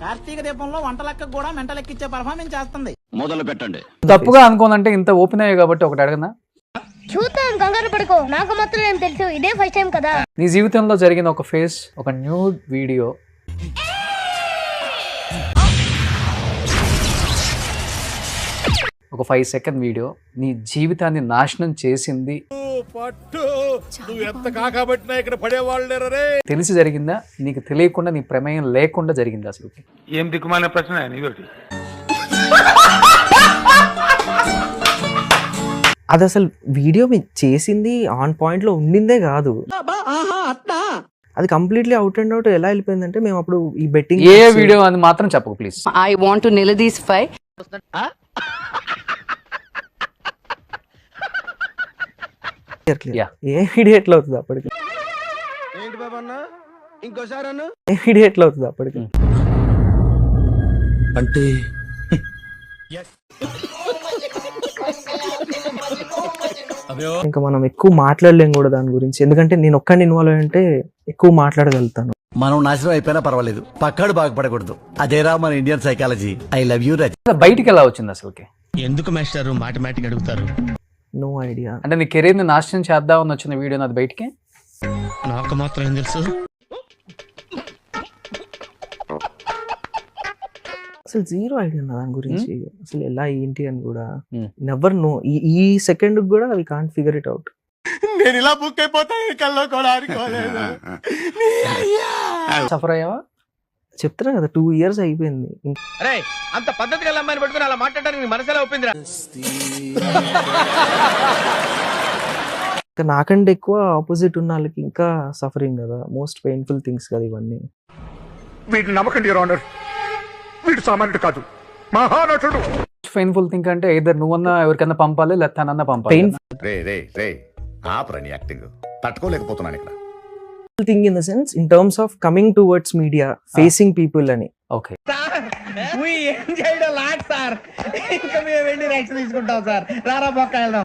కార్తీక దీపంలో వంటలక్క కూడా మెంటలెక్కిచ్చే పర్ఫార్మెన్స్ చేస్తుంది. మొదలు పెట్టండి. తప్పుగా అనుకోనంటే ఇంత ఓపెన్ అయ్యాయి కాబట్టి ఒకటి అడగనా? చూద్దాం, కంగారు పడుకో. నాకు మాత్రం ఏం తెలుసు, ఇదే ఫస్ట్ టైం కదా. నీ జీవితంలో జరిగిన ఒక ఫేస్, ఒక న్యూడ్ వీడియో, ఒక 5 సెకండ్ వీడియో నీ జీవితాన్ని నాశనం చేసింది తెలిసి జరిగిందా, నీకు తెలియకుండా నీ ప్రమేయం లేకుండా జరిగిందా? అసలు ఏం దిక్కుమాలిన ప్రశ్న ఇదొకటి. అది అసలు వీడియో చేసింది ఆన్ పాయింట్ లో ఉండిందే కాదు, అది కంప్లీట్లీ అవుట్ అండ్ అవుట్ ఎలా వెళ్ళిపోయిందంటే మేము అప్పుడు ఈ బెట్టింగ్ ఏ వీడియో అని మాత్రం చెప్పకు ప్లీజ్. I want to నిలదీసిఫై. ఏ వీడియో ఎట్లా అవుతుంది అప్పటికి, ఏ వీడియో ఎట్లా అవుతుంది అప్పటికి అంటే ఇంకా మనం ఎక్కువ మాట్లాడలేం కూడా దాని గురించి, ఎందుకంటే నేను ఒక్కడిని ఇన్వాల్వ్ అంటే ఎక్కువ మాట్లాడగలుగుతాను. మనం నాశనం అయిపోయినా పర్వాలేదు, పక్కాడు బాగుపడకూడదు. అదేరా మన Indian psychology. I love you రజ. బయటికి ఎలా వచ్చింది అసలుకి? ఎందుకు మాస్టారు మాటమాటిక్ అడుగుతారు? No idea. అంటే నీ కెరీర్ ని నాశనం చేద్దామని వచ్చిన వీడియో అది బయటికి? నాకు మాత్రం ఏం తెలుసు? అసలు జీరో ఐడియా దాని గురించి, అసలు ఎలా ఏంటి అని కూడా నెవర్ నో. ఈ సెకండ్ కూడా we can't figure it out. నేను ఇలా బుక్ అయిపోతాను కల్లో కూడా అనుకోలేదు. సఫర్ అయ్యావా? చెప్తున్నా కదా 2 years అయిపోయింది. అరే అంత పద్ధతిగా అమ్మాయిని పట్టుకుని అలా మాట్లాడడానికి మనసులో ఒప్పిందిరా. ఇంకా నాకంటే ఎక్కువ ఆపోజిట్ ఉన్న వాళ్ళకి ఇంకా సఫరింగ్ కదా, మోస్ట్ పెయిన్ఫుల్ థింగ్స్ కదా ఇవన్నీ. వీటిని నమ్మకండి యువర్ ఆనర్, వీడు సామాన్యుడు కాదు, మహానటుడు. పెయిన్ఫుల్ థింక్ అంటే ఇద్దరు నువ్వన్నా ఎవరికన్నా పంపాలి, లేదా తనన్నా పంపాలి. తట్టుకోలేకపోతున్నాను ఇక్కడ. Thing in the sense in terms of coming towards media, facing people అని. ఓకే, ఏం చేయడం లాట్ సార్, ఇంకా మేము వెళ్ళి రైట్స్ తీసుకుంటాం సార్. రారా పక్క వెళ్దాం.